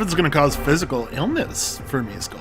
it's going to cause physical illness for me, Skull.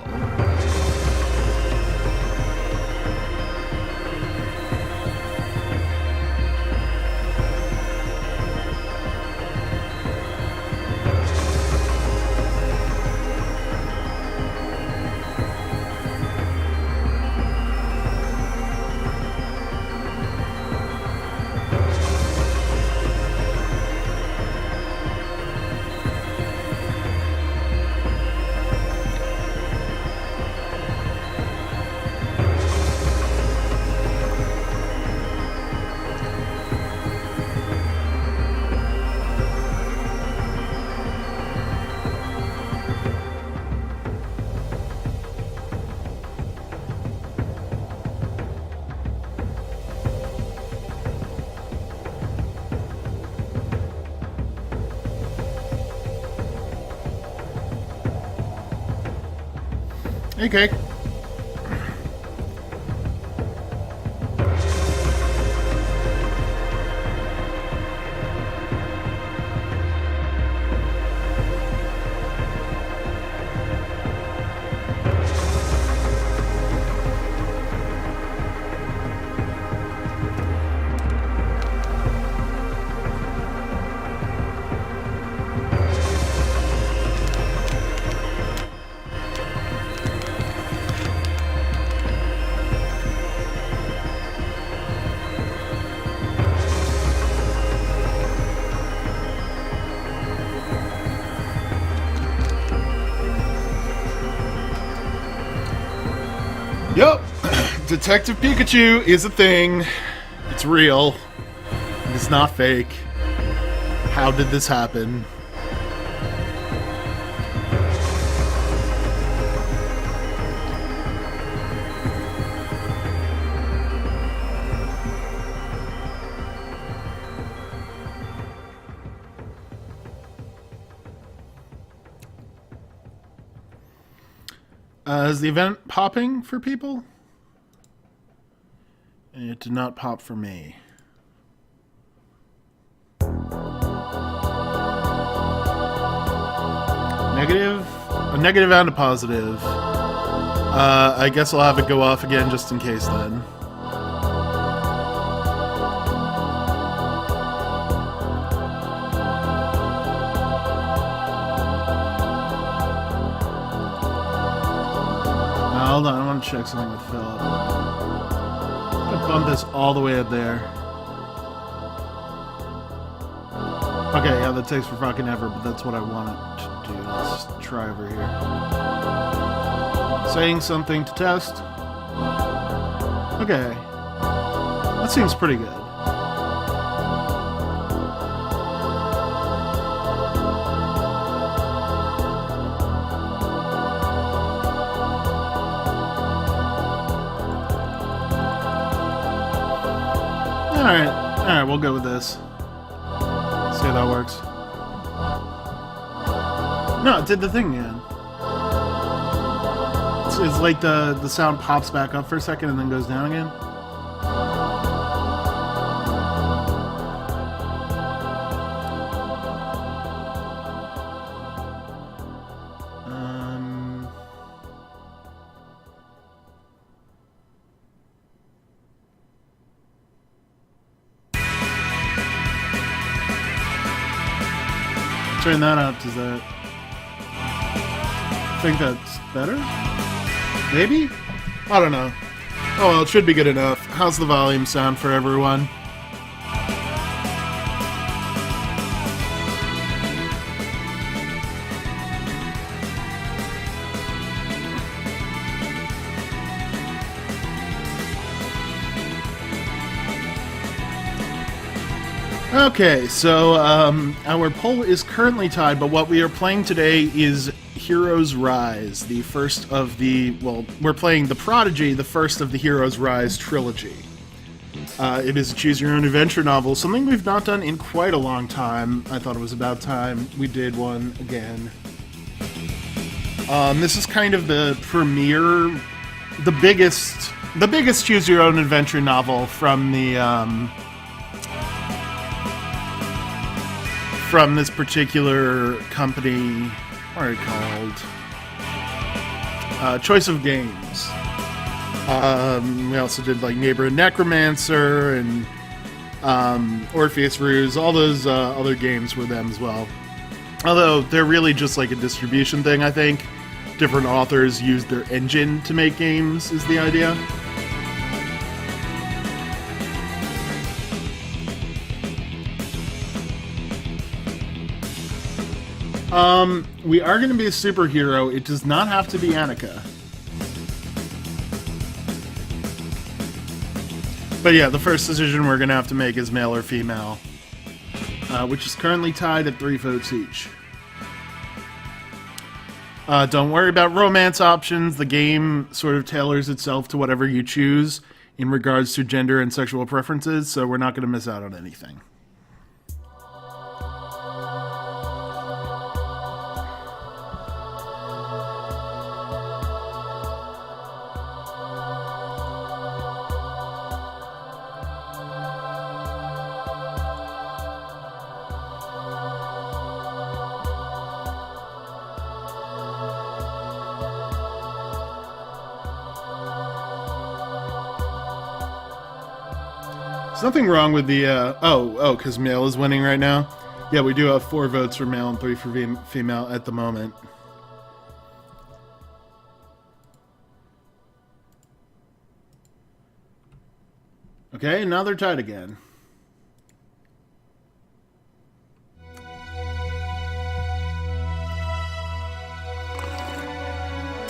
Okay. Yup, Detective Pikachu is a thing. It's real. It's not fake. How did this happen? Is the event popping for people? It did not pop for me. Negative? A negative and a positive. I guess I'll have it go off again just in case then. Hold on, I want to check something with Philip. I'm going to bump this all the way up there. Okay, yeah, that takes for fucking ever, but that's what I wanted to do. Let's try over here. Saying something to test. Okay. That seems pretty good. Alright, we'll go with this. See how that works. No, it did the thing again. It's like the sound pops back up for a second and then goes down again. Turn that up, does that... I think that's better? Maybe? I don't know. Oh well, it should be good enough. How's the volume sound for everyone? Okay, so our poll is currently tied, but what we are playing today is Heroes Rise, the first of the, well, we're playing The Prodigy, the first of the Heroes Rise trilogy. It is a choose-your-own-adventure novel, something we've not done in quite a long time. I thought it was about time we did one again. This is kind of the premiere, the biggest choose-your-own-adventure novel from the, from this particular company. what are they called? Choice of games. We also did like Neighborhood Necromancer and Orpheus Ruse. All those other games were them as well. Although they're really just like a distribution thing, I think. Different authors use their engine to make games, is the idea. We are going to be a superhero. It does not have to be Annika. But yeah, the first decision we're going to have to make is male or female. Which is currently tied at 3 votes each. Don't worry about romance options. The game sort of tailors itself to whatever you choose in regards to gender and sexual preferences, so we're not going to miss out on anything. There's nothing wrong with the, because male is winning right now. Yeah, we do have 4 votes for male and 3 for female at the moment. Okay, now they're tied again.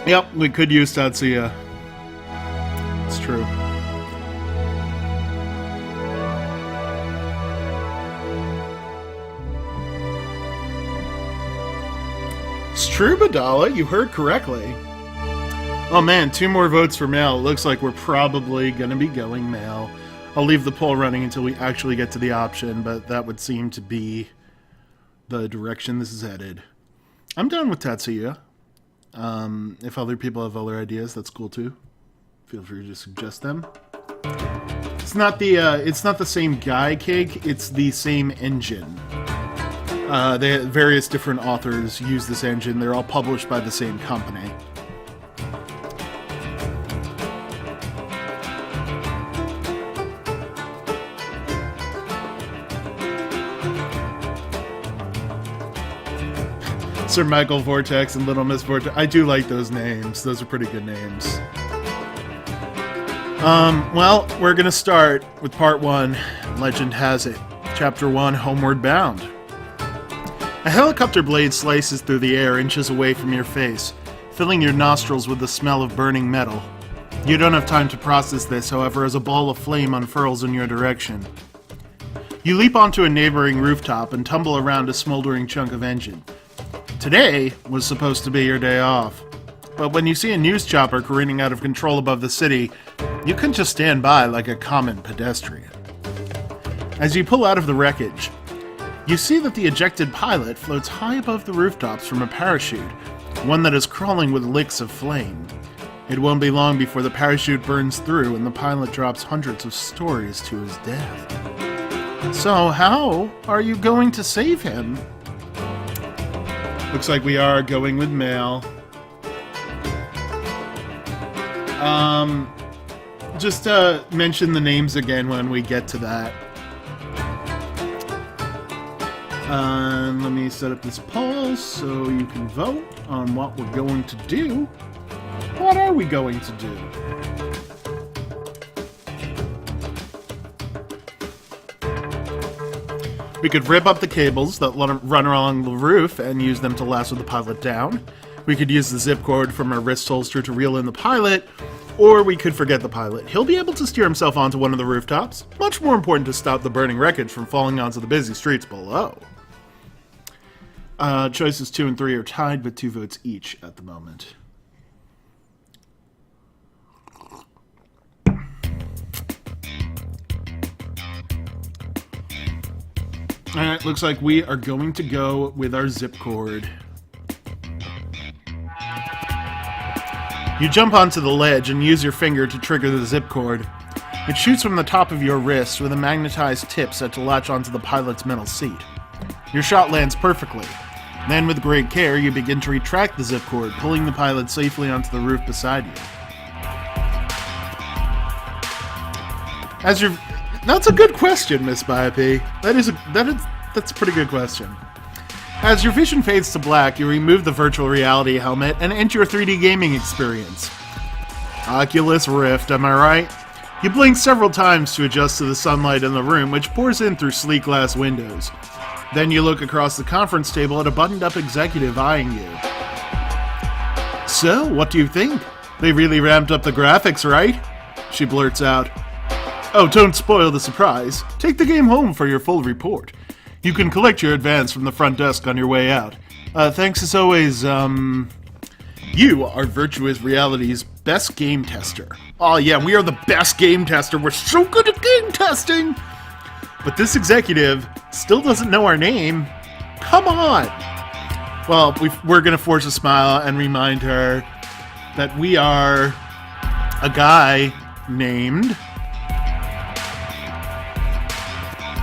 Yep, we could use Tatsuya. It's true. It's true, Badala. You heard correctly. Oh man, 2 more votes for male. It looks like we're probably going to be going male. I'll leave the poll running until we actually get to the option, but that would seem to be the direction this is headed. I'm down with Tatsuya. If other people have other ideas, that's cool too. Feel free to suggest them. It's not the same guy cake, it's the same engine. Various different authors use this engine. They're all published by the same company. Sir Michael Vortex and Little Miss Vortex. I do like those names. Those are pretty good names. Well, we're gonna start with part 1. Legend has it. Chapter 1, Homeward Bound. A helicopter blade slices through the air inches away from your face, filling your nostrils with the smell of burning metal. You don't have time to process this, however, as a ball of flame unfurls in your direction. You leap onto a neighboring rooftop and tumble around a smoldering chunk of engine. Today was supposed to be your day off, but when you see a news chopper careening out of control above the city, you couldn't just stand by like a common pedestrian. As you pull out of the wreckage, you see that the ejected pilot floats high above the rooftops from a parachute, one that is crawling with licks of flame. It won't be long before the parachute burns through and the pilot drops hundreds of stories to his death. So how are you going to save him? Looks like we are going with male. Just mention the names again when we get to that. Let me set up this poll so you can vote on what we're going to do. What are we going to do? We could rip up the cables that run along the roof and use them to lasso the pilot down. We could use the zip cord from our wrist holster to reel in the pilot, or we could forget the pilot. He'll be able to steer himself onto one of the rooftops. Much more important to stop the burning wreckage from falling onto the busy streets below. Choices 2 and 3 are tied with 2 votes each at the moment. Alright, looks like we are going to go with our zip cord. You jump onto the ledge and use your finger to trigger the zip cord. It shoots from the top of your wrist with a magnetized tip set to latch onto the pilot's metal seat. Your shot lands perfectly. Then, with great care, you begin to retract the zip cord, pulling the pilot safely onto the roof beside you. That's a good question, Miss Biope. That's a pretty good question. As your vision fades to black, you remove the virtual reality helmet and enter your 3D gaming experience. Oculus Rift, am I right? You blink several times to adjust to the sunlight in the room, which pours in through sleek glass windows. Then you look across the conference table at a buttoned-up executive eyeing you. So, what do you think? They really ramped up the graphics, right? She blurts out. Oh, don't spoil the surprise. Take the game home for your full report. You can collect your advance from the front desk on your way out. Thanks as always, you are Virtuous Reality's best game tester. Oh yeah, we are the best game tester. We're so good at game testing! But this executive still doesn't know our name. Come on! Well, we're gonna force a smile and remind her that we are a guy named...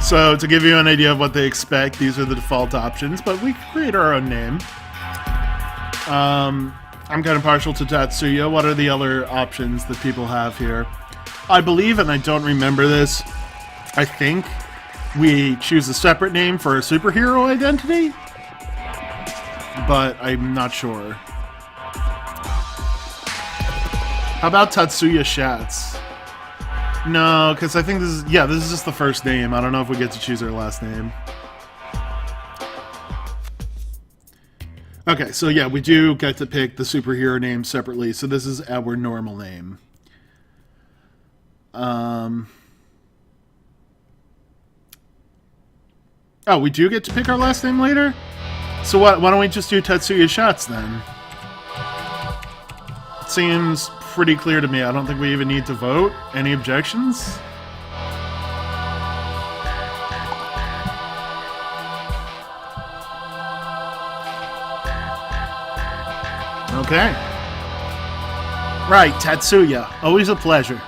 So, to give you an idea of what they expect, these are the default options, but we can create our own name. I'm kind of partial to Tatsuya. What are the other options that people have here? I believe, and I don't remember this, I think we choose a separate name for a superhero identity, but I'm not sure. How about Tatsuya Schatz? No, because I think this is just the first name. I don't know if we get to choose our last name. Okay, so yeah, we do get to pick the superhero name separately, so this is our normal name. Oh, we do get to pick our last name later? So why don't we just do Tatsuya Schatz then? It seems pretty clear to me. I don't think we even need to vote. Any objections? Okay. Right, Tatsuya. Always a pleasure.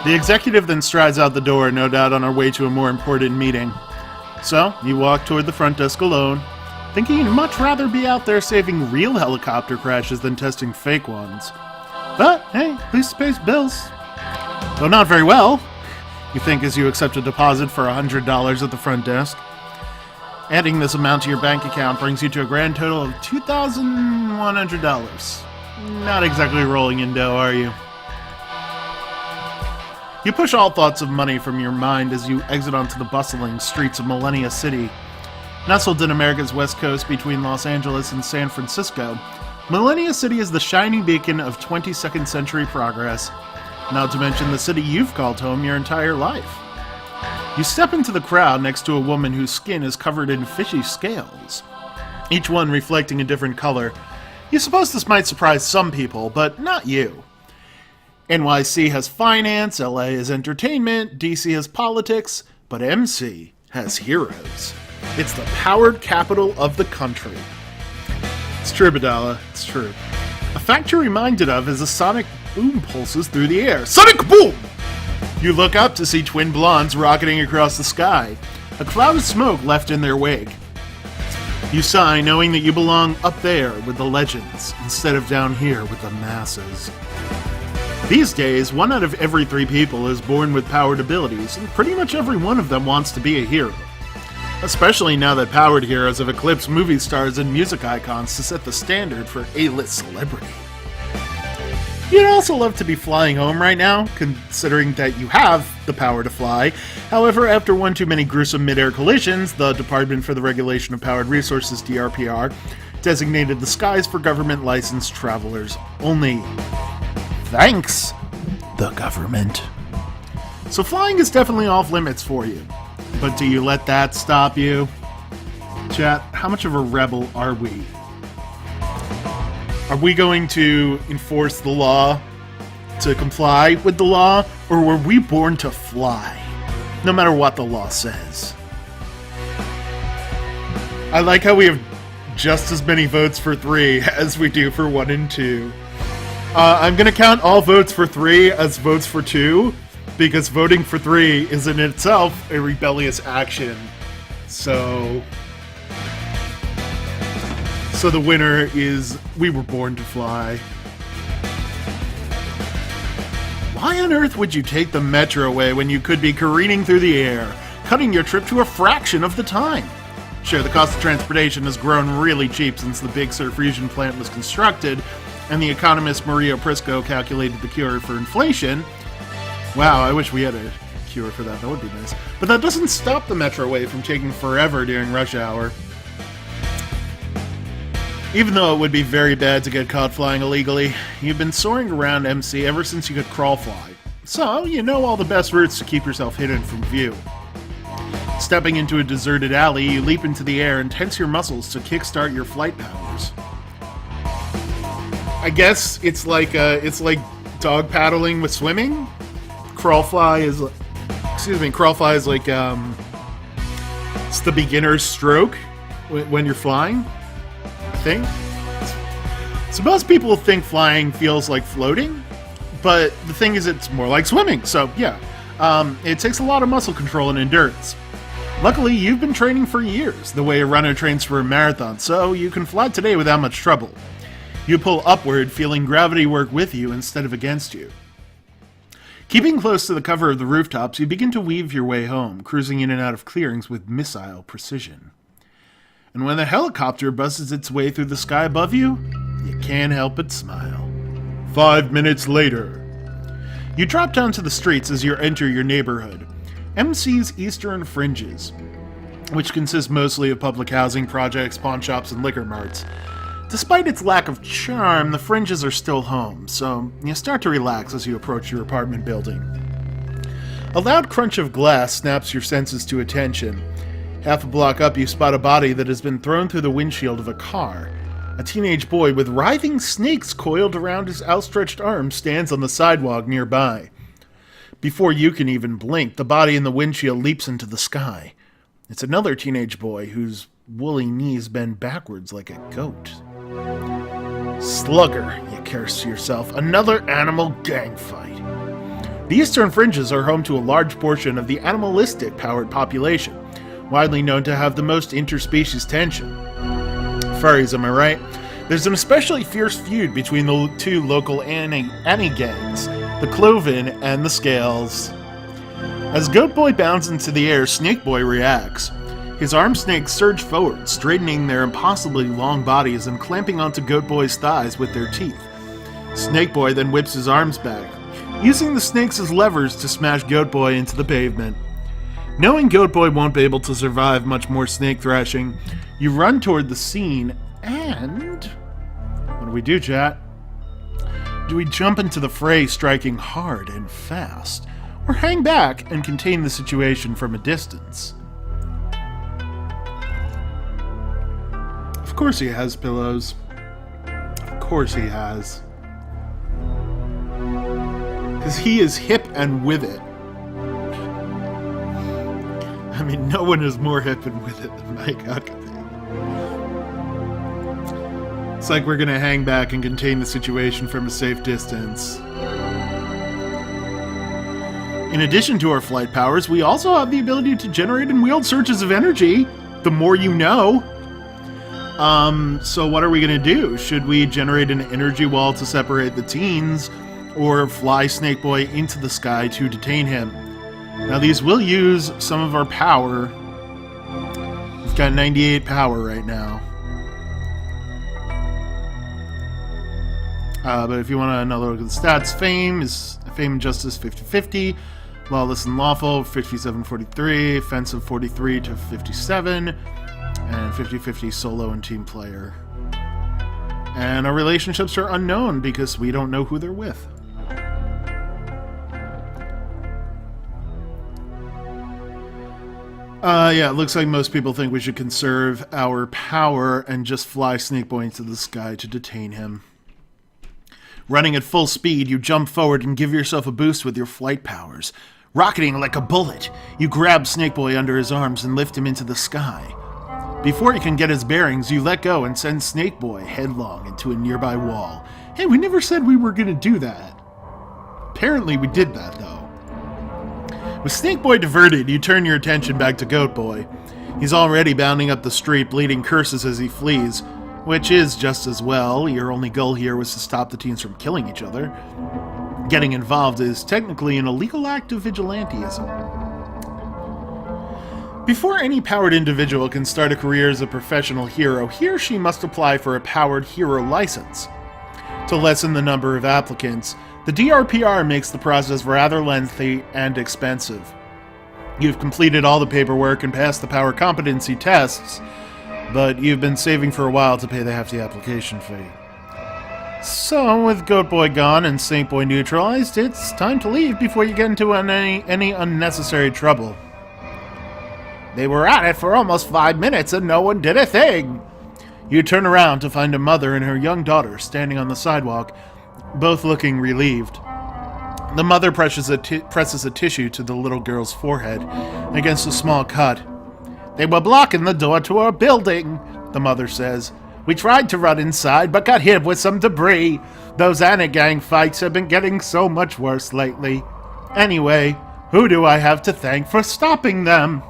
The executive then strides out the door, no doubt on our way to a more important meeting. So, you walk toward the front desk alone, thinking you'd much rather be out there saving real helicopter crashes than testing fake ones. But, hey, at least it pays bills. Though not very well, you think as you accept a deposit for $100 at the front desk. Adding this amount to your bank account brings you to a grand total of $2,100. Not exactly rolling in dough, are you? You push all thoughts of money from your mind as you exit onto the bustling streets of Millennia City. Nestled in America's west coast between Los Angeles and San Francisco, Millennia City is the shining beacon of 22nd century progress, not to mention the city you've called home your entire life. You step into the crowd next to a woman whose skin is covered in fishy scales, each one reflecting a different color. You suppose this might surprise some people, but not you. NYC has finance, LA has entertainment, DC has politics, but MC has heroes. It's the powered capital of the country. It's true, Badala. It's true. A fact you're reminded of as a sonic boom pulses through the air. Sonic boom! You look up to see twin blondes rocketing across the sky, a cloud of smoke left in their wake. You sigh, knowing that you belong up there with the legends, instead of down here with the masses. These days, 1 out of every 3 people is born with powered abilities, and pretty much every one of them wants to be a hero. Especially now that powered heroes have eclipsed movie stars and music icons to set the standard for A-list celebrity. You'd also love to be flying home right now, considering that you have the power to fly. However, after one too many gruesome mid-air collisions, the Department for the Regulation of Powered Resources, DRPR, designated the skies for government-licensed travelers only. Thanks, the government. So flying is definitely off limits for you. But do you let that stop you? Chat, how much of a rebel are we? Are we going to enforce the law, to comply with the law, or were we born to fly, no matter what the law says? I like how we have just as many votes for 3 as we do for 1 and 2. I'm going to count all votes for 3 as votes for 2, because voting for 3 is in itself a rebellious action. So... So the winner is We Were Born to Fly. Why on earth would you take the Metroway when you could be careening through the air, cutting your trip to a fraction of the time? Sure, the cost of transportation has grown really cheap since the Big Sur fusion plant was constructed, and the economist Maria Prisco calculated the cure for inflation. Wow, I wish we had a cure for that. That would be nice. But that doesn't stop the Metroway from taking forever during rush hour. Even though it would be very bad to get caught flying illegally, you've been soaring around MC ever since you could crawl fly. So, you know all the best routes to keep yourself hidden from view. Stepping into a deserted alley, you leap into the air and tense your muscles to kickstart your flight powers. I guess it's like dog paddling with swimming. Crawl fly is like it's the beginner's stroke when you're flying. I think. So most people think flying feels like floating, but the thing is it's more like swimming. So yeah, it takes a lot of muscle control and endurance. Luckily, you've been training for years, the way a runner trains for a marathon, so you can fly today without much trouble. You pull upward, feeling gravity work with you instead of against you. Keeping close to the cover of the rooftops, you begin to weave your way home, cruising in and out of clearings with missile precision. And when the helicopter buzzes its way through the sky above you, you can't help but smile. 5 minutes later. You drop down to the streets as you enter your neighborhood, MC's Eastern Fringes, which consists mostly of public housing projects, pawn shops, and liquor marts. Despite its lack of charm, the Fringes are still home, so you start to relax as you approach your apartment building. A loud crunch of glass snaps your senses to attention. Half a block up, you spot a body that has been thrown through the windshield of a car. A teenage boy with writhing snakes coiled around his outstretched arms stands on the sidewalk nearby. Before you can even blink, the body in the windshield leaps into the sky. It's another teenage boy whose woolly knees bend backwards like a goat. Slugger, you curse to yourself, another animal gang fight. The Eastern Fringes are home to a large portion of the animalistic-powered population, widely known to have the most interspecies tension. Furries, am I right? There's an especially fierce feud between the two local Annie gangs, the Cloven and the Scales. As Goat Boy bounds into the air, Snake Boy reacts. His arm snakes surge forward, straightening their impossibly long bodies and clamping onto Goat Boy's thighs with their teeth. Snake Boy then whips his arms back, using the snakes as levers to smash Goat Boy into the pavement. Knowing Goat Boy won't be able to survive much more snake thrashing, you run toward the scene, and... what do we do, chat? Do we jump into the fray striking hard and fast, or hang back and contain the situation from a distance? Of course he has pillows. Of course he has. Because he is hip and with it. I mean, no one is more hip and with it than Mike Huckabee. It's like we're gonna hang back and contain the situation from a safe distance. In addition to our flight powers, we also have the ability to generate and wield surges of energy. The more you know. So what are we gonna do? Should we generate an energy wall to separate the teens, or fly Snake Boy into the sky to detain him? Now these will use some of our power. We've got 98 power right now. But if you want another look at the stats, Fame and Justice 50-50, Lawless and Lawful 57-43, Offensive 43 to 57, and 50-50 solo and team player. And our relationships are unknown because we don't know who they're with. Yeah, it looks like most people think we should conserve our power and just fly Snake Boy into the sky to detain him. Running at full speed, you jump forward and give yourself a boost with your flight powers. Rocketing like a bullet, you grab Snake Boy under his arms and lift him into the sky. Before he can get his bearings, you let go and send Snake Boy headlong into a nearby wall. Hey, we never said we were going to do that. Apparently we did that, though. With Snake Boy diverted, you turn your attention back to Goat Boy. He's already bounding up the street, bleeding curses as he flees. which is just as well. Your only goal here was to stop the teens from killing each other. Getting involved is technically an illegal act of vigilantism. Before any powered individual can start a career as a professional hero, he or she must apply for a powered hero license. To lessen the number of applicants, the DRPR makes the process rather lengthy and expensive. You've completed all the paperwork and passed the power competency tests, but you've been saving for a while to pay the hefty application fee. So, with Goat Boy gone and Saint Boy neutralized, it's time to leave before you get into any unnecessary trouble. They were at it for almost 5 minutes and no one did a thing. You turn around to find a mother and her young daughter standing on the sidewalk, both looking relieved. The mother presses a tissue to the little girl's forehead against a small cut. They were blocking the door to our building, the mother says. We tried to run inside, but got hit with some debris. Those Anna Gang fights have been getting so much worse lately. Anyway, who do I have to thank for stopping them?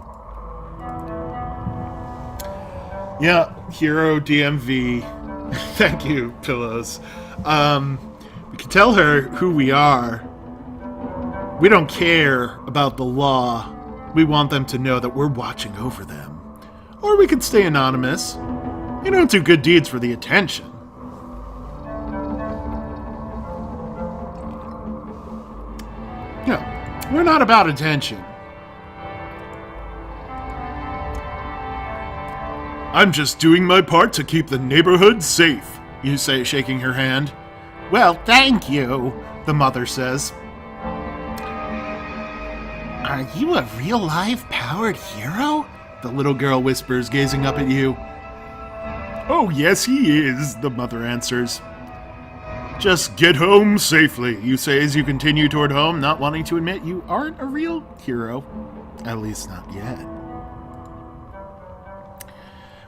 Yeah, Hero DMV. Thank you, Pillows. We can tell her who we are. We don't care about the law. We want them to know that we're watching over them. Or we could stay anonymous. You don't do good deeds for the attention. No, we're not about attention. I'm just doing my part to keep the neighborhood safe, you say, shaking her hand. Well, thank you, the mother says. Are you a real-life powered hero? The little girl whispers, gazing up at you. Oh, yes, he is, the mother answers. Just get home safely, you say as you continue toward home, not wanting to admit you aren't a real hero. At least not yet.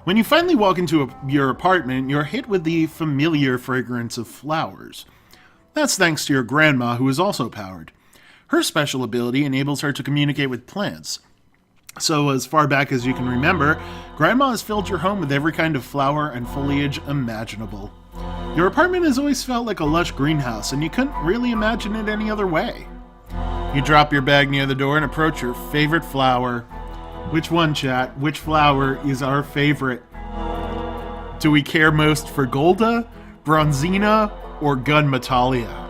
When you finally walk into your apartment, you're hit with the familiar fragrance of flowers. That's thanks to your grandma, who is also powered. Her special ability enables her to communicate with plants. So, as far back as you can remember, Grandma has filled your home with every kind of flower and foliage imaginable. Your apartment has always felt like a lush greenhouse, and you couldn't really imagine it any other way. You drop your bag near the door and approach your favorite flower. Which one, chat? Which flower is our favorite? Do we care most for Golda, Bronzina, or Gunmetalia?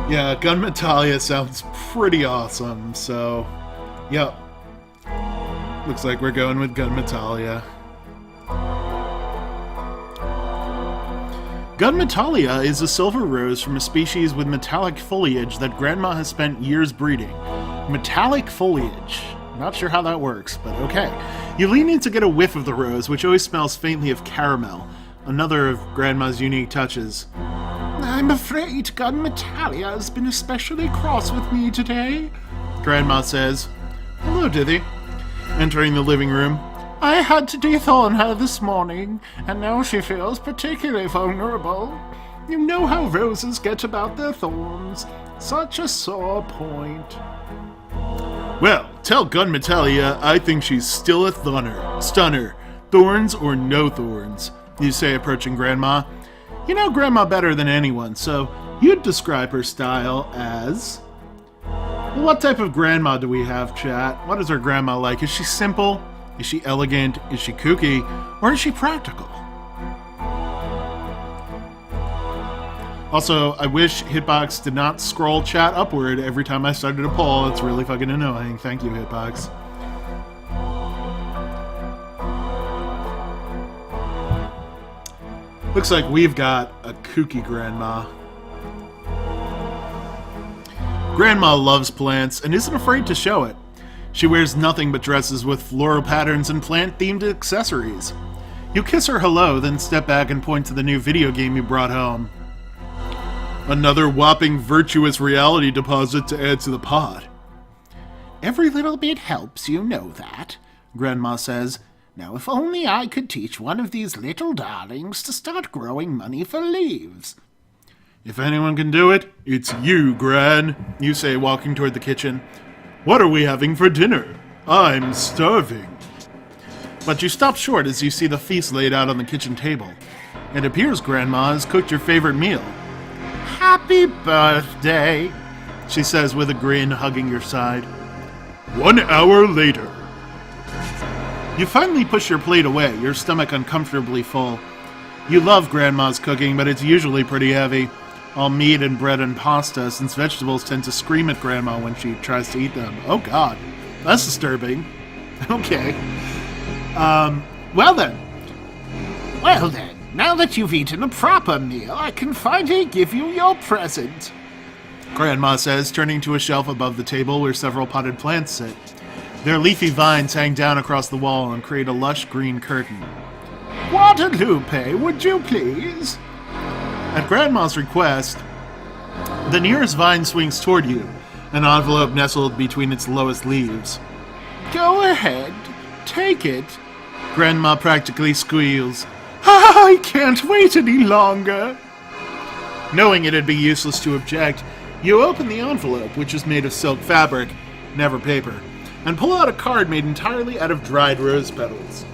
Yeah, Gunmetalia sounds pretty awesome, so, yep. Looks like we're going with Gunmetalia. Gunmetalia is a silver rose from a species with metallic foliage that Grandma has spent years breeding. Metallic foliage. Not sure how that works, but okay. You lean in to get a whiff of the rose, which always smells faintly of caramel, another of Grandma's unique touches. I'm afraid Gunmetalia has been especially cross with me today, Grandma says. Hello, Dithy. Entering the living room. I had to dethorn her this morning, and now she feels particularly vulnerable. You know how roses get about their thorns. Such a sore point. Well, tell Gunmetalia I think she's still a stunner. Thorns or no thorns, you say, approaching Grandma. You know Grandma better than anyone, so you'd describe her style as... What type of grandma do we have, chat? What is her grandma like? Is she simple? Is she elegant? Is she kooky? Or is she practical? Also, I wish Hitbox did not scroll chat upward every time I started a poll. It's really fucking annoying. Thank you, Hitbox. Looks like we've got a kooky grandma. Grandma loves plants and isn't afraid to show it. She wears nothing but dresses with floral patterns and plant-themed accessories. You kiss her hello, then step back and point to the new video game you brought home. Another whopping virtuous reality deposit to add to the pot. Every little bit helps, you know that, Grandma says. Now, if only I could teach one of these little darlings to start growing money for leaves. If anyone can do it, it's you, Gran, you say, walking toward the kitchen. What are we having for dinner? I'm starving. But you stop short as you see the feast laid out on the kitchen table. It appears Grandma has cooked your favorite meal. Happy birthday, she says with a grin, hugging your side. 1 hour later. You finally push your plate away, your stomach uncomfortably full. You love Grandma's cooking, but it's usually pretty heavy. All meat and bread and pasta, since vegetables tend to scream at Grandma when she tries to eat them. Oh God, that's disturbing. Okay. Well then, now that you've eaten a proper meal, I can finally give you your present, Grandma says, turning to a shelf above the table where several potted plants sit. Their leafy vines hang down across the wall and create a lush green curtain. Guadalupe, would you please? At Grandma's request, the nearest vine swings toward you, an envelope nestled between its lowest leaves. Go ahead, take it. Grandma practically squeals. I can't wait any longer. Knowing it'd be useless to object, you open the envelope, which is made of silk fabric, never paper, and pull out a card made entirely out of dried rose petals.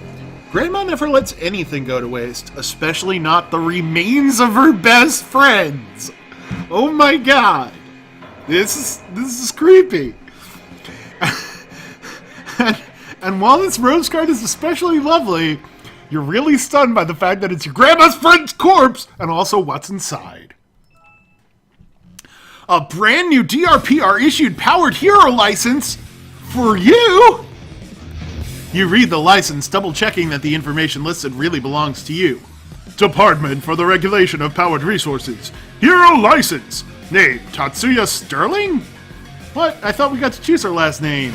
Grandma never lets anything go to waste, especially not the remains of her best friends. Oh my God. This is creepy. and while this rose card is especially lovely, you're really stunned by the fact that it's your grandma's friend's corpse and also what's inside. A brand new DRPR issued Powered Hero license for you? You read the license, double-checking that the information listed really belongs to you. Department for the Regulation of Powered Resources. Hero license. Name, Tatsuya Sterling? What? I thought we got to choose our last name.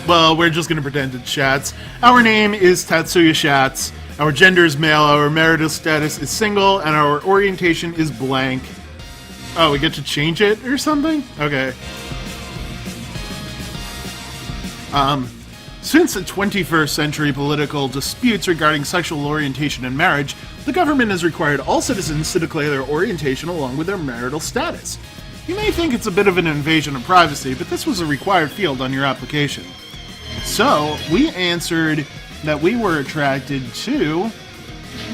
Well, we're just going to pretend it's Schatz. Our name is Tatsuya Schatz. Our gender is male, our marital status is single, and our orientation is blank. Oh, we get to change it or something? Okay. Since the 21st century political disputes regarding sexual orientation and marriage, the government has required all citizens to declare their orientation along with their marital status. You may think it's a bit of an invasion of privacy, but this was a required field on your application. So, we answered that we were attracted to...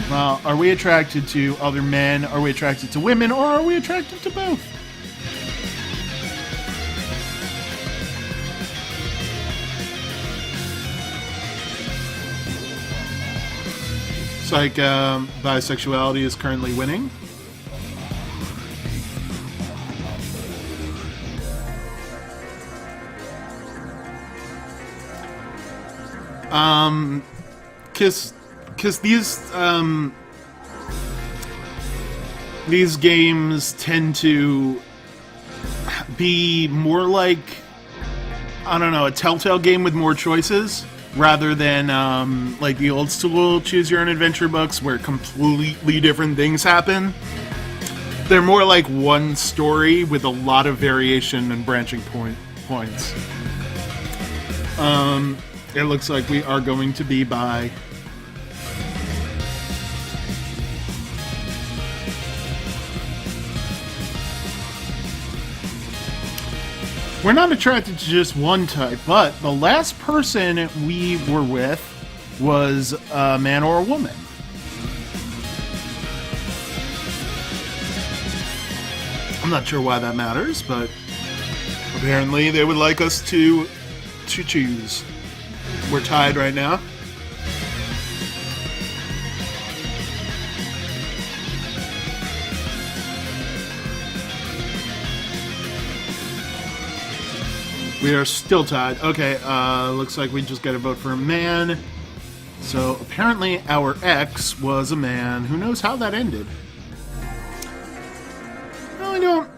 Well, are we attracted to other men? Are we attracted to women? Or are we attracted to both? It's like bisexuality is currently winning. Because these games tend to be more like, I don't know, a Telltale game with more choices, rather than like the old school Choose Your Own Adventure books where completely different things happen. They're more like one story with a lot of variation and branching points. It looks like we are going to be bi. We're not attracted to just one type, but the last person we were with was a man or a woman. I'm not sure why that matters, but apparently they would like us to choose. We're tied right now. We are still tied. Okay, looks like we just got to vote for a man. So apparently our ex was a man. Who knows how that ended? Well, I don't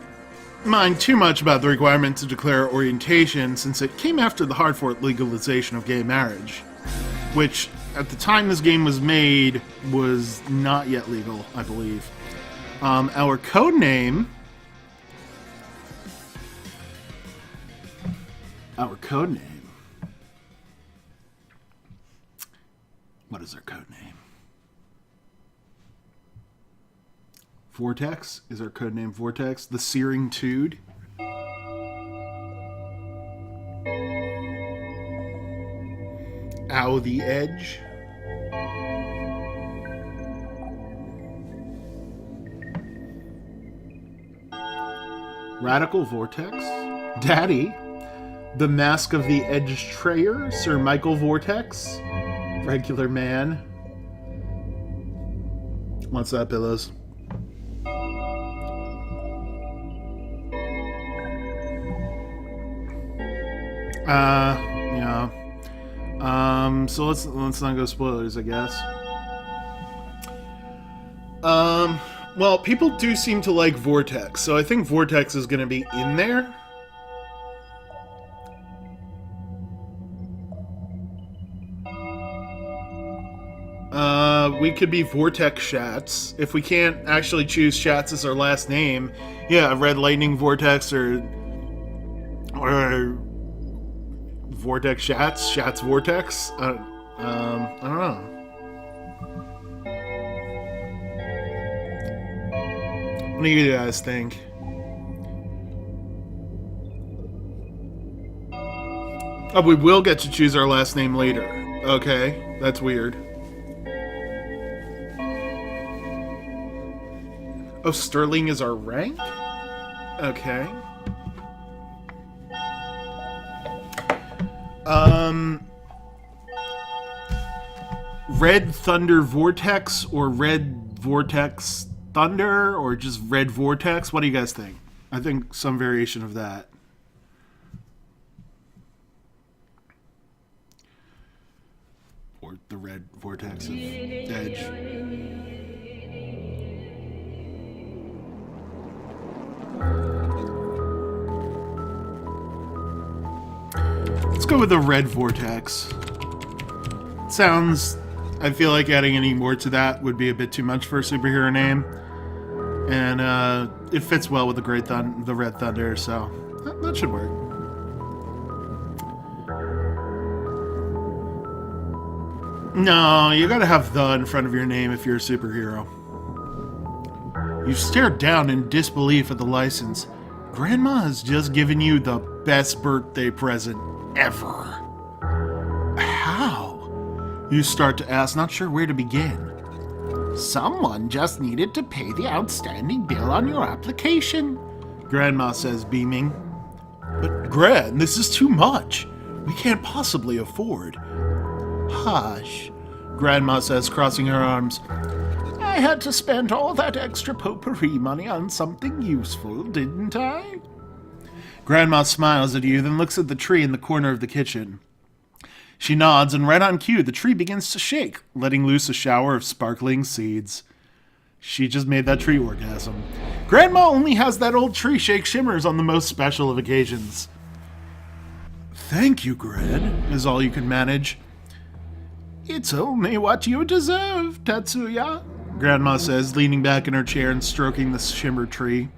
mind too much about the requirement to declare orientation, since it came after the hard-fought legalization of gay marriage, which, at the time this game was made, was not yet legal, I believe. Our code name... What is their code name? Vortex is our code name. Vortex. The Searing Tude. Ow the Edge. Radical Vortex. Daddy. The Mask of the Edge Trayer. Sir Michael Vortex. Regular Man. What's that, Pillows? Yeah. So let's not go spoilers, I guess. Well, people do seem to like Vortex, so I think Vortex is gonna be in there. We could be Vortex Shats. If we can't actually choose Shats as our last name, yeah, Red Lightning Vortex or Vortex Shats, Shats Vortex. I don't know. What do you guys think? Oh, we will get to choose our last name later. Okay, that's weird. Oh, Sterling is our rank? Okay. Red Thunder Vortex or Red Vortex Thunder or just Red Vortex? What do you guys think? I think some variation of that. Or the Red Vortex of Edge. Let's go with the Red Vortex. Sounds... I feel like adding any more to that would be a bit too much for a superhero name. And it fits well with the Red Thunder, so that should work. No, you gotta have the in front of your name if you're a superhero. You stared down in disbelief at the license. Grandma has just given you the best birthday present ever. How? You start to ask, not sure where to begin. Someone just needed to pay the outstanding bill on your application, Grandma says, beaming. But, Gran, this is too much. We can't possibly afford. Hush, Grandma says, crossing her arms. I had to spend all that extra potpourri money on something useful, didn't I? Grandma smiles at you, then looks at the tree in the corner of the kitchen. She nods, and right on cue, the tree begins to shake, letting loose a shower of sparkling seeds. She just made that tree orgasm. Grandma only has that old tree shake shimmers on the most special of occasions. Thank you, Gran, is all you can manage. It's only what you deserve, Tatsuya, Grandma says, leaning back in her chair and stroking the shimmer tree.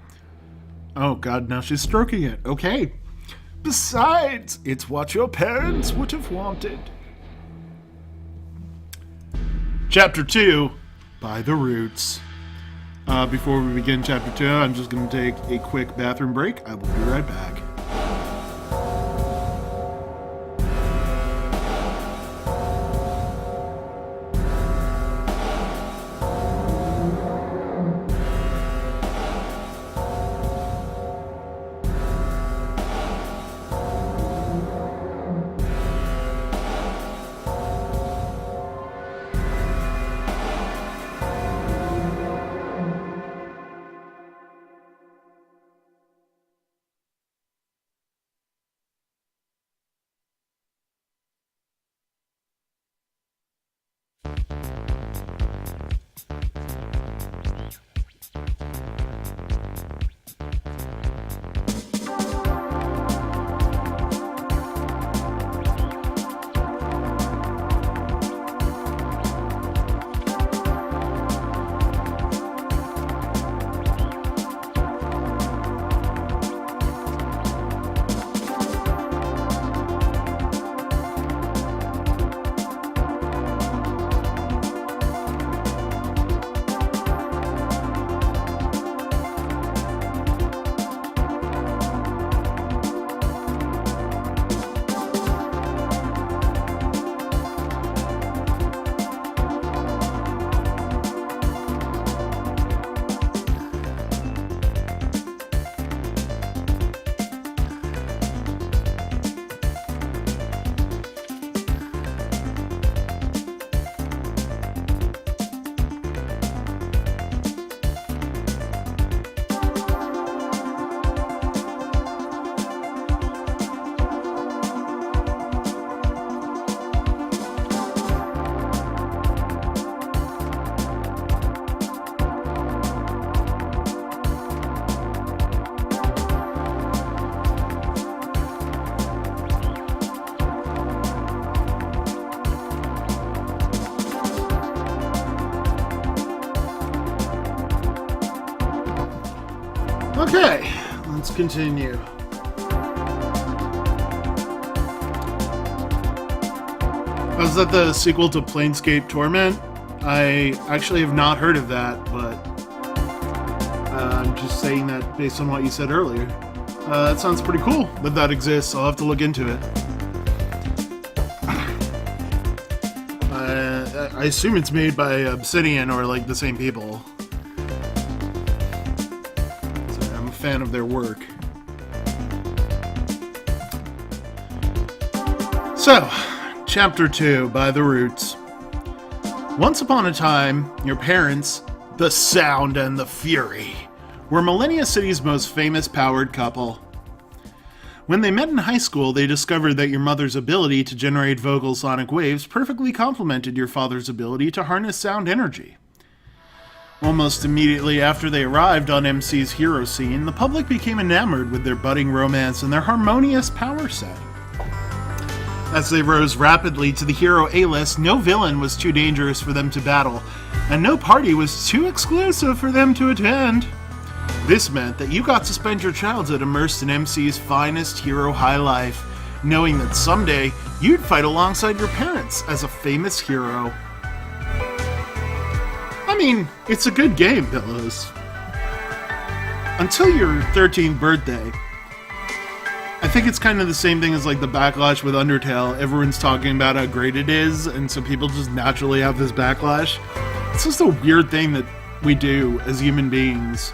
Oh, God, now she's stroking it. Okay. Besides, it's what your parents would have wanted. Chapter 2, By the Roots. Before we begin Chapter 2, I'm just going to take a quick bathroom break. I will be right back. Okay, let's continue. Was that the sequel to Planescape Torment? I actually have not heard of that, but I'm just saying that based on what you said earlier. That sounds pretty cool that that exists. I'll have to look into it. I assume it's made by Obsidian or like the same people. So I'm a fan of their work. So, Chapter 2, By the Roots. Once upon a time, your parents, the Sound and the Fury, were Millennia City's most famous powered couple. When they met in high school, they discovered that your mother's ability to generate vocal sonic waves perfectly complemented your father's ability to harness sound energy. Almost immediately after they arrived on MC's hero scene, the public became enamored with their budding romance and their harmonious power set. As they rose rapidly to the hero A-list, no villain was too dangerous for them to battle, and no party was too exclusive for them to attend. This meant that you got to spend your childhood immersed in MC's finest hero high life, knowing that someday you'd fight alongside your parents as a famous hero. I mean, it's a good game, Pillows. Until your 13th birthday. I think it's kind of the same thing as like the backlash with Undertale. Everyone's talking about how great it is, and so people just naturally have this backlash. It's just a weird thing that we do as human beings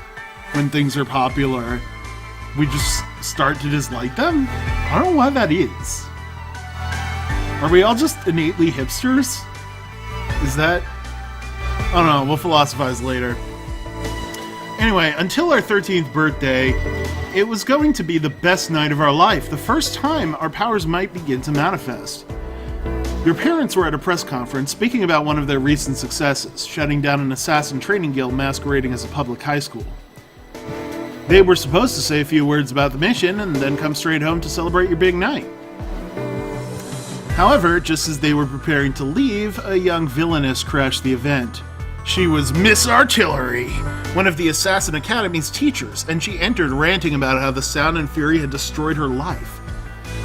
when things are popular. We just start to dislike them. I don't know why that is. Are we all just innately hipsters? Is that... I don't know, we'll philosophize later. Anyway, until our 13th birthday, it was going to be the best night of our life, the first time our powers might begin to manifest. Your parents were at a press conference speaking about one of their recent successes, shutting down an assassin training guild masquerading as a public high school. They were supposed to say a few words about the mission and then come straight home to celebrate your big night. However, just as they were preparing to leave, a young villainess crashed the event. She was Miss Artillery, one of the Assassin Academy's teachers, and she entered ranting about how the Sound and Fury had destroyed her life.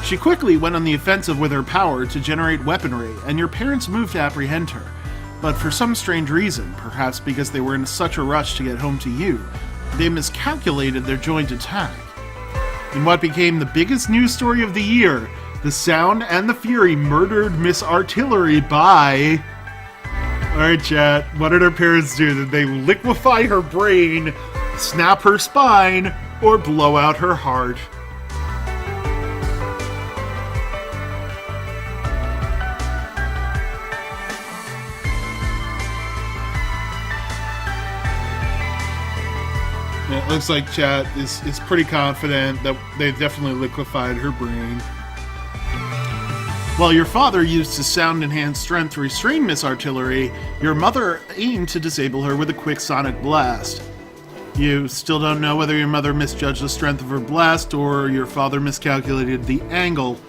She quickly went on the offensive with her power to generate weaponry, and your parents moved to apprehend her. But for some strange reason, perhaps because they were in such a rush to get home to you, they miscalculated their joint attack. In what became the biggest news story of the year, the Sound and the Fury murdered Miss Artillery by... Alright, chat, what did her parents do? Did they liquefy her brain, snap her spine, or blow out her heart? It looks like chat is pretty confident that they definitely liquefied her brain. While your father used his sound-enhanced strength to restrain Miss Artillery, your mother aimed to disable her with a quick sonic blast. You still don't know whether your mother misjudged the strength of her blast or your father miscalculated the angle.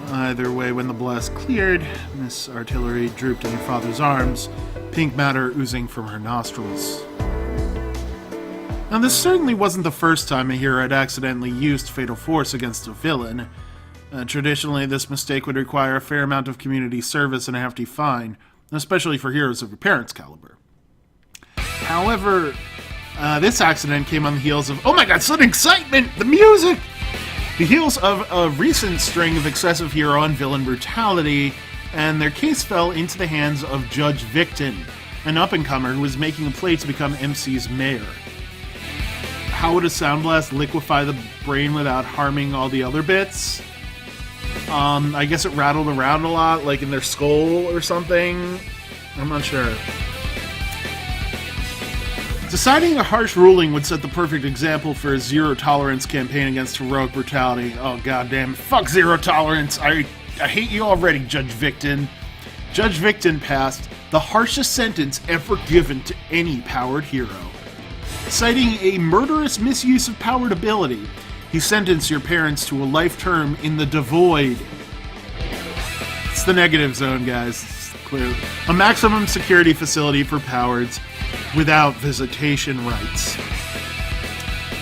Either way, when the blast cleared, Miss Artillery drooped in your father's arms, pink matter oozing from her nostrils. Now, this certainly wasn't the first time a hero had accidentally used fatal force against a villain. Traditionally, this mistake would require a fair amount of community service and a hefty fine, especially for heroes of your parents' caliber. However, this accident came on the heels of, oh my god, sudden excitement! The music! The heels of a recent string of excessive hero and villain brutality, and their case fell into the hands of Judge Victon, an up-and-comer who was making a play to become MC's mayor. How would a sound blast liquefy the brain without harming all the other bits? I guess it rattled around a lot, like in their skull or something. I'm not sure. Deciding a harsh ruling would set the perfect example for a zero-tolerance campaign against heroic brutality. Oh, goddamn. Fuck zero tolerance. I hate you already, Judge Victon. Judge Victon passed the harshest sentence ever given to any powered hero. Citing a murderous misuse of powered ability, he sentenced your parents to a life term in the Devoid. It's the negative zone, guys. It's clear. A maximum security facility for powereds without visitation rights.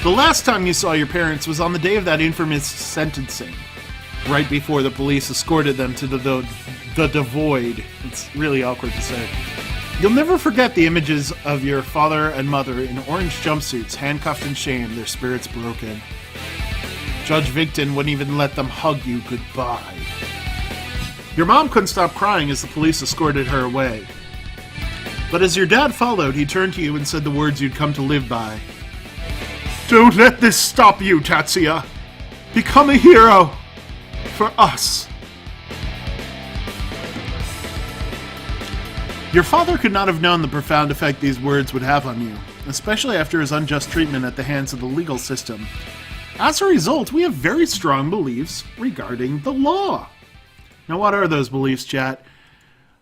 The last time you saw your parents was on the day of that infamous sentencing, right before the police escorted them to the devoid. It's really awkward to say. You'll never forget the images of your father and mother in orange jumpsuits, handcuffed in shame, their spirits broken. Judge Vigton wouldn't even let them hug you goodbye. Your mom couldn't stop crying as the police escorted her away. But as your dad followed, he turned to you and said the words you'd come to live by. Don't let this stop you, Tatsuya. Become a hero. For us. Your father could not have known the profound effect these words would have on you, especially after his unjust treatment at the hands of the legal system. As a result, we have very strong beliefs regarding the law. Now, what are those beliefs, chat?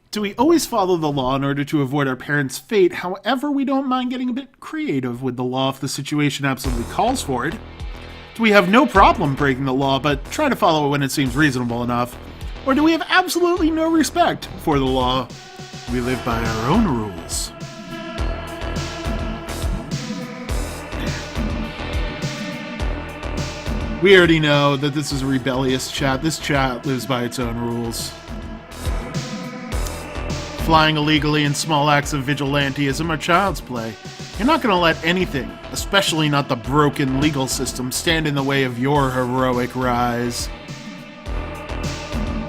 Do we always follow the law in order to avoid our parents' fate? However, we don't mind getting a bit creative with the law if the situation absolutely calls for it. Do we have no problem breaking the law, but try to follow it when it seems reasonable enough? Or do we have absolutely no respect for the law? We live by our own rules. We already know that this is a rebellious chat. This chat lives by its own rules. Flying illegally and small acts of vigilantism are child's play. You're not going to let anything, especially not the broken legal system, stand in the way of your heroic rise.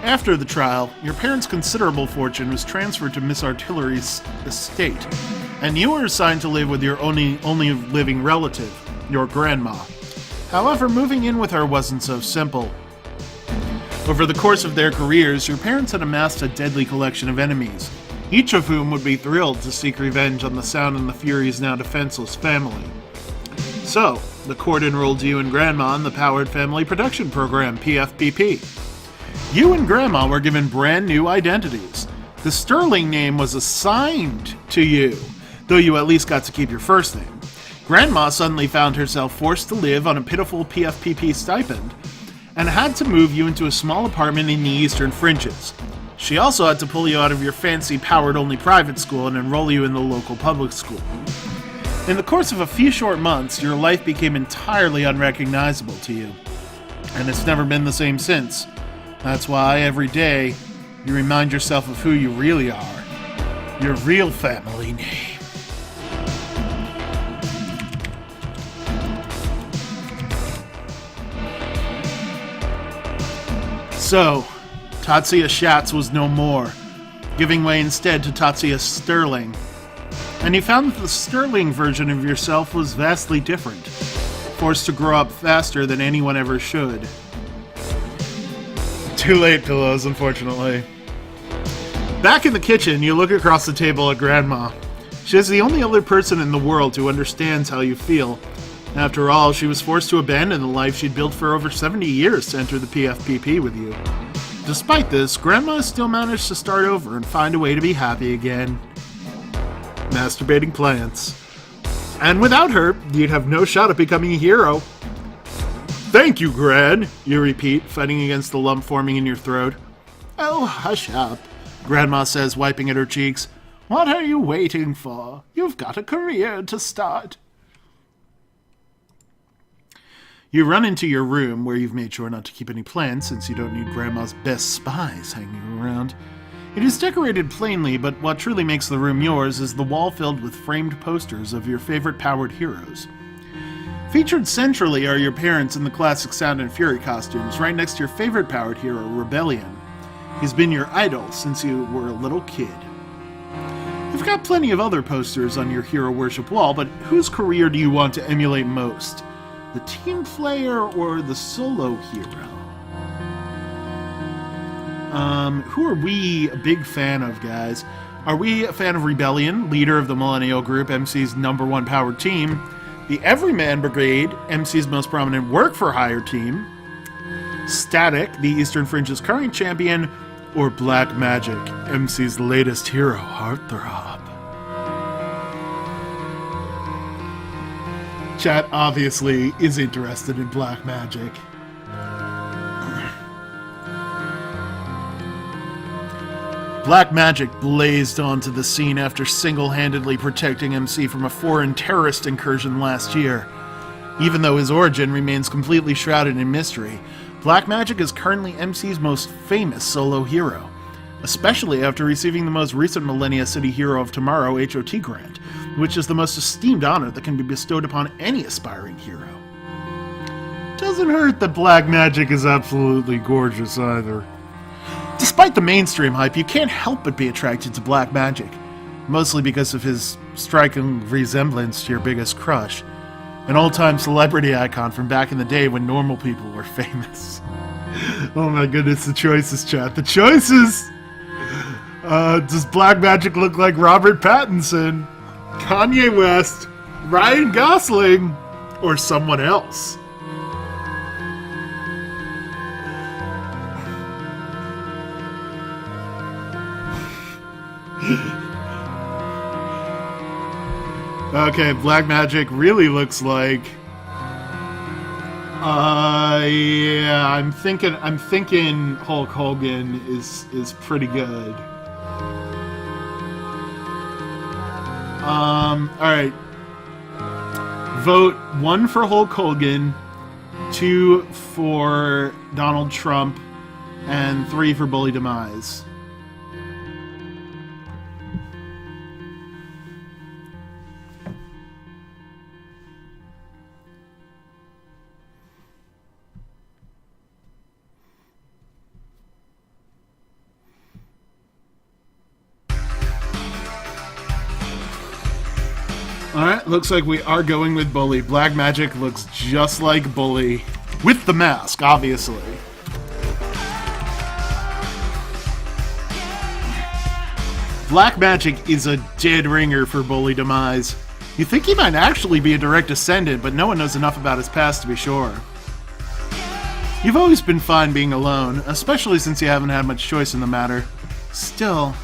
After the trial, your parents' considerable fortune was transferred to Miss Artillery's estate, and you were assigned to live with your only living relative, your grandma. However, moving in with her wasn't so simple. Over the course of their careers, your parents had amassed a deadly collection of enemies, each of whom would be thrilled to seek revenge on the Sound and the Fury's now defenseless family. So, the court enrolled you and Grandma in the Powered Family Protection Program, PFPP. You and Grandma were given brand new identities. The Sterling name was assigned to you, though you at least got to keep your first name. Grandma suddenly found herself forced to live on a pitiful PFPP stipend, and had to move you into a small apartment in the Eastern Fringes. She also had to pull you out of your fancy powered-only private school and enroll you in the local public school. In the course of a few short months, your life became entirely unrecognizable to you, and it's never been the same since. That's why every day you remind yourself of who you really are, your real family name. So, Tatsuya Schatz was no more, giving way instead to Tatsuya Sterling. And you found that the Sterling version of yourself was vastly different, forced to grow up faster than anyone ever should. Too late, pillows, unfortunately. Back in the kitchen, you look across the table at Grandma. She is the only other person in the world who understands how you feel. After all, she was forced to abandon the life she'd built for over 70 years to enter the PFPP with you. Despite this, Grandma still managed to start over and find a way to be happy again. Masturbating plants. And without her, you'd have no shot at becoming a hero. Thank you, Gran, you repeat, fighting against the lump forming in your throat. Oh, hush up, Grandma says, wiping at her cheeks. What are you waiting for? You've got a career to start. You run into your room, where you've made sure not to keep any plants since you don't need Grandma's best spies hanging around. It is decorated plainly, but what truly makes the room yours is the wall filled with framed posters of your favorite powered heroes. Featured centrally are your parents in the classic Sound and Fury costumes, right next to your favorite powered hero, Rebellion. He's been your idol since you were a little kid. You've got plenty of other posters on your hero worship wall, but whose career do you want to emulate most? The team player or the solo hero? Who are we a big fan of, guys? Are we a fan of Rebellion, leader of the Millennial Group, MC's #1 powered team? The Everyman Brigade, MC's most prominent work-for-hire team? Static, the Eastern Fringe's current champion? Or Black Magic, MC's latest hero, Heartthrob? Chat obviously is interested in Black Magic. Black Magic blazed onto the scene after single-handedly protecting MC from a foreign terrorist incursion last year. Even though his origin remains completely shrouded in mystery, Black Magic is currently MC's most famous solo hero, especially after receiving the most recent Millennia City Hero of Tomorrow HOT grant, which is the most esteemed honor that can be bestowed upon any aspiring hero. Doesn't hurt that Black Magic is absolutely gorgeous either. Despite the mainstream hype, you can't help but be attracted to Black Magic, mostly because of his striking resemblance to your biggest crush, an old-time celebrity icon from back in the day when normal people were famous. Oh my goodness, the choices, chat. The choices! Does Black Magic look like Robert Pattinson, Kanye West, Ryan Gosling, or someone else? Okay, Black Magic really looks like... yeah, I'm thinking Hulk Hogan is pretty good. Alright. Vote 1 for Hulk Hogan, 2 for Donald Trump, and 3 for Bully Demise. Alright, looks like we are going with Bully. Black Magic looks just like Bully. With the mask, obviously. Black Magic is a dead ringer for Bully Demise. You think he might actually be a direct descendant, but no one knows enough about his past to be sure. You've always been fine being alone, especially since you haven't had much choice in the matter. Still,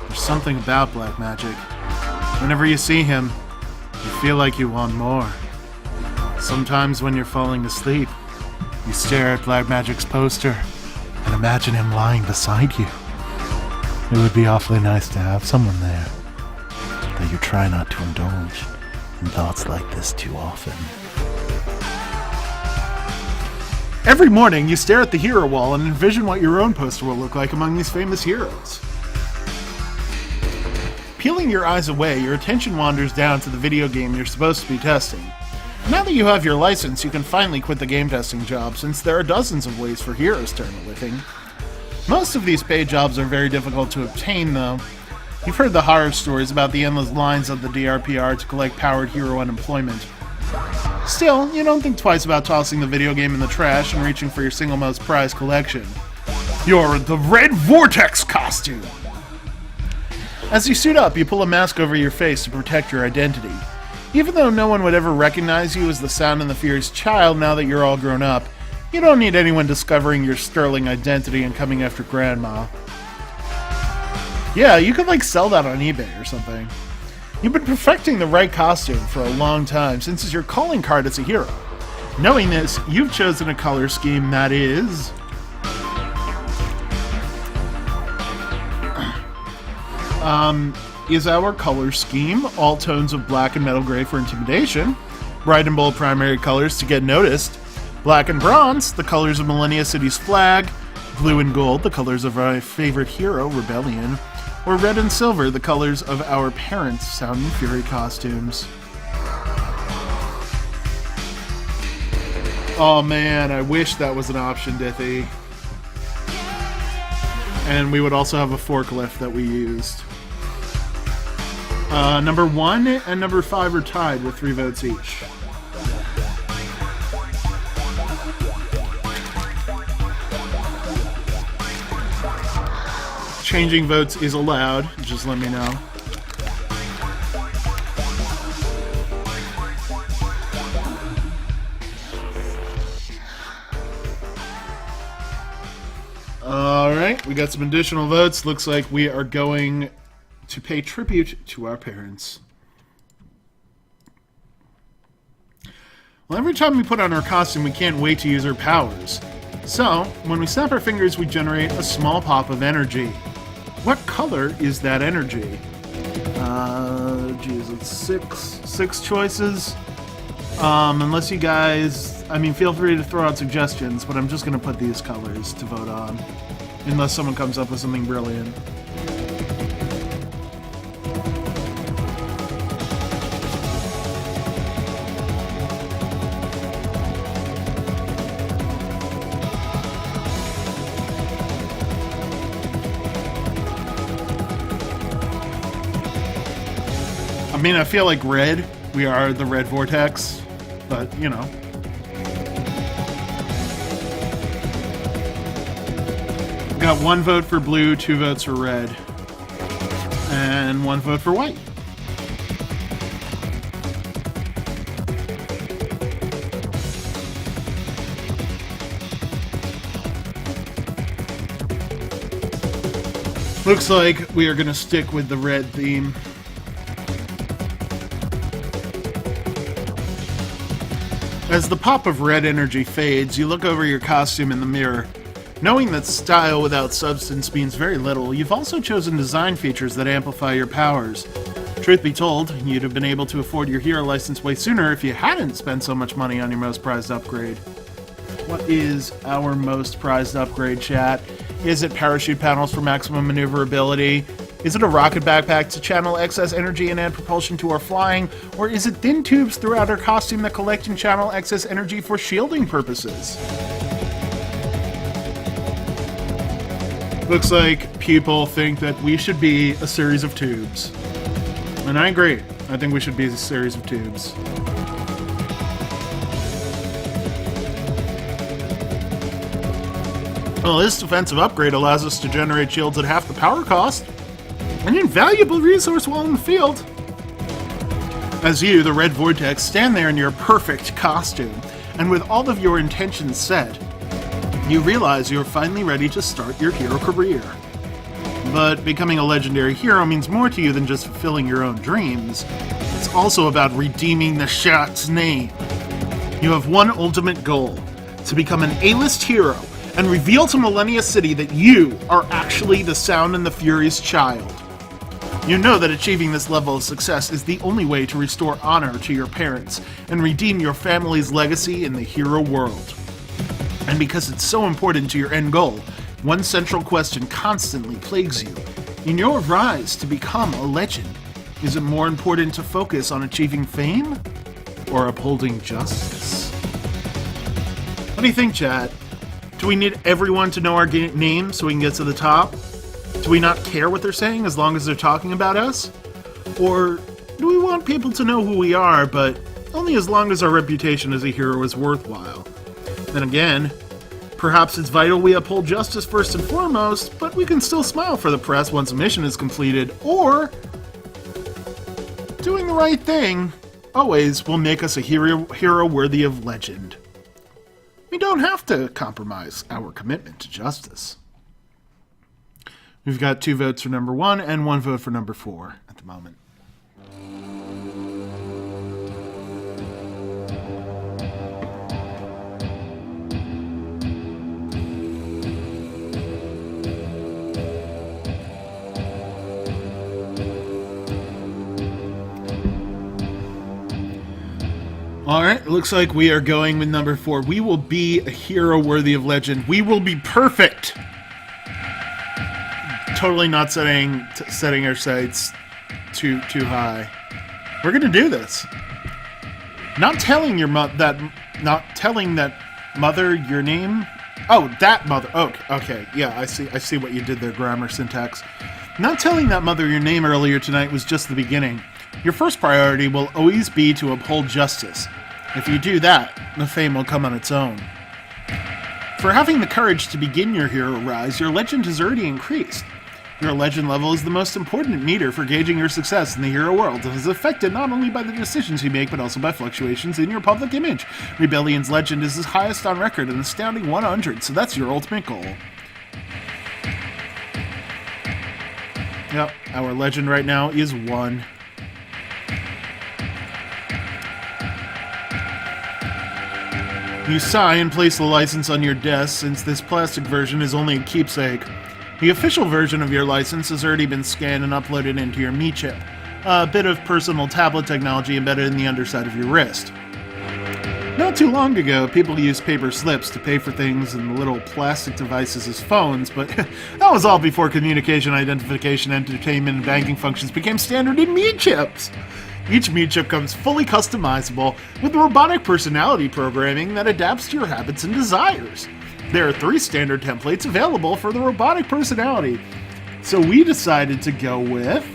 there's something about Black Magic. Whenever you see him, you feel like you want more. Sometimes when you're falling asleep, you stare at Black Magic's poster and imagine him lying beside you. It would be awfully nice to have someone there, though you try not to indulge in thoughts like this too often. Every morning, you stare at the hero wall and envision what your own poster will look like among these famous heroes. Peeling your eyes away, your attention wanders down to the video game you're supposed to be testing. Now that you have your license, you can finally quit the game testing job, since there are dozens of ways for heroes to earn a living. Most of these paid jobs are very difficult to obtain, though. You've heard the horror stories about the endless lines of the DRPR to collect powered hero unemployment. Still, you don't think twice about tossing the video game in the trash and reaching for your single most prized collection. You're the Red Vortex costume! As you suit up, you pull a mask over your face to protect your identity. Even though no one would ever recognize you as the Sound and the Fierce child now that you're all grown up, you don't need anyone discovering your sterling identity and coming after Grandma. Yeah, you could sell that on eBay or something. You've been perfecting the right costume for a long time, since it's your calling card as a hero. Knowing this, you've chosen a color scheme that is... is our color scheme all tones of black and metal gray for intimidation, bright and bold primary colors to get noticed, black and bronze, the colors of Millennia City's flag, blue and gold, the colors of our favorite hero, Rebellion, or red and silver, the colors of our parents' Sound and Fury costumes. Oh man, I wish that was an option, Dithy. And we would also have a forklift that we used. Number 1 and number 5 are tied with 3 votes each. Changing votes is allowed, just let me know. Alright, we got some additional votes. Looks like we are going to pay tribute to our parents. Well, every time we put on our costume, we can't wait to use our powers. So, when we snap our fingers, we generate a small pop of energy. What color is that energy? Geez, it's six choices. Unless you guys, I mean, feel free to throw out suggestions, but I'm just going to put these colors to vote on. Unless someone comes up with something brilliant. I mean, I feel like red. We are the red vortex, but, you know. Got 1 vote for blue, 2 votes for red, and 1 vote for white. Looks like we are going to stick with the red theme. As the pop of red energy fades, you look over your costume in the mirror. Knowing that style without substance means very little, you've also chosen design features that amplify your powers. Truth be told, you'd have been able to afford your hero license way sooner if you hadn't spent so much money on your most prized upgrade. What is our most prized upgrade, chat? Is it parachute panels for maximum maneuverability? Is it a rocket backpack to channel excess energy and add propulsion to our flying? Or is it thin tubes throughout our costume that collect and channel excess energy for shielding purposes? Looks like people think that we should be a series of tubes. And I agree. I think we should be a series of tubes. Well, this defensive upgrade allows us to generate shields at half the power cost. An invaluable resource while in the field. As you, the Red Vortex, stand there in your perfect costume, and with all of your intentions set, you realize you're finally ready to start your hero career. But becoming a legendary hero means more to you than just fulfilling your own dreams. It's also about redeeming the Shat's name. You have one ultimate goal: to become an A-list hero and reveal to Millennia City that you are actually the Sound and the Fury's child. You know that achieving this level of success is the only way to restore honor to your parents and redeem your family's legacy in the hero world. And because it's so important to your end goal, one central question constantly plagues you. In your rise to become a legend, is it more important to focus on achieving fame or upholding justice? What do you think, chat? Do we need everyone to know our name so we can get to the top? Do we not care what they're saying as long as they're talking about us? Or do we want people to know who we are, but only as long as our reputation as a hero is worthwhile? Then again, perhaps it's vital we uphold justice first and foremost, but we can still smile for the press once a mission is completed, or doing the right thing always will make us a hero worthy of legend. We don't have to compromise our commitment to justice. We've got 2 votes for number 1 and 1 vote for number 4 at the moment. Alright, looks like we are going with number 4. We will be a hero worthy of legend. We will be perfect! Totally not setting our sights too high. We're gonna do this. Not telling that mother your name. Oh, that mother. Okay. Yeah, I see what you did there, grammar syntax. Not telling that mother your name earlier tonight was just the beginning. Your first priority will always be to uphold justice. If you do that, the fame will come on its own. For having the courage to begin your hero rise, your legend has already increased. Your legend level is the most important meter for gauging your success in the hero world and is affected not only by the decisions you make but also by fluctuations in your public image. Rebellion's legend is his highest on record, an astounding 100, so that's your ultimate goal. Yep, our legend right now is 1. You sigh and place the license on your desk since this plastic version is only a keepsake. The official version of your license has already been scanned and uploaded into your Mi chip, a bit of personal tablet technology embedded in the underside of your wrist. Not too long ago, people used paper slips to pay for things and little plastic devices as phones, but that was all before communication, identification, entertainment, and banking functions became standard in Meat chips. Each Meat chip comes fully customizable with robotic personality programming that adapts to your habits and desires. There are 3 standard templates available for the robotic personality. So we decided to go with...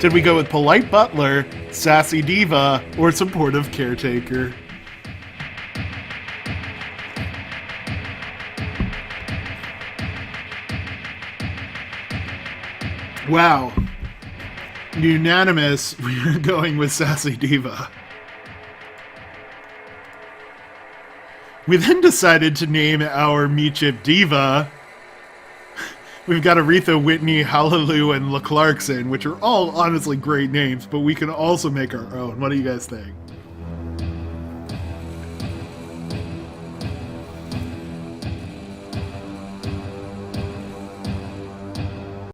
Did we go with Polite Butler, Sassy Diva, or Supportive Caretaker? Wow. Unanimous, we're going with Sassy Diva. We then decided to name our Meat Chip Diva. We've got Aretha, Whitney, Hallelujah, and LaClarkson, which are all honestly great names, but we can also make our own. What do you guys think?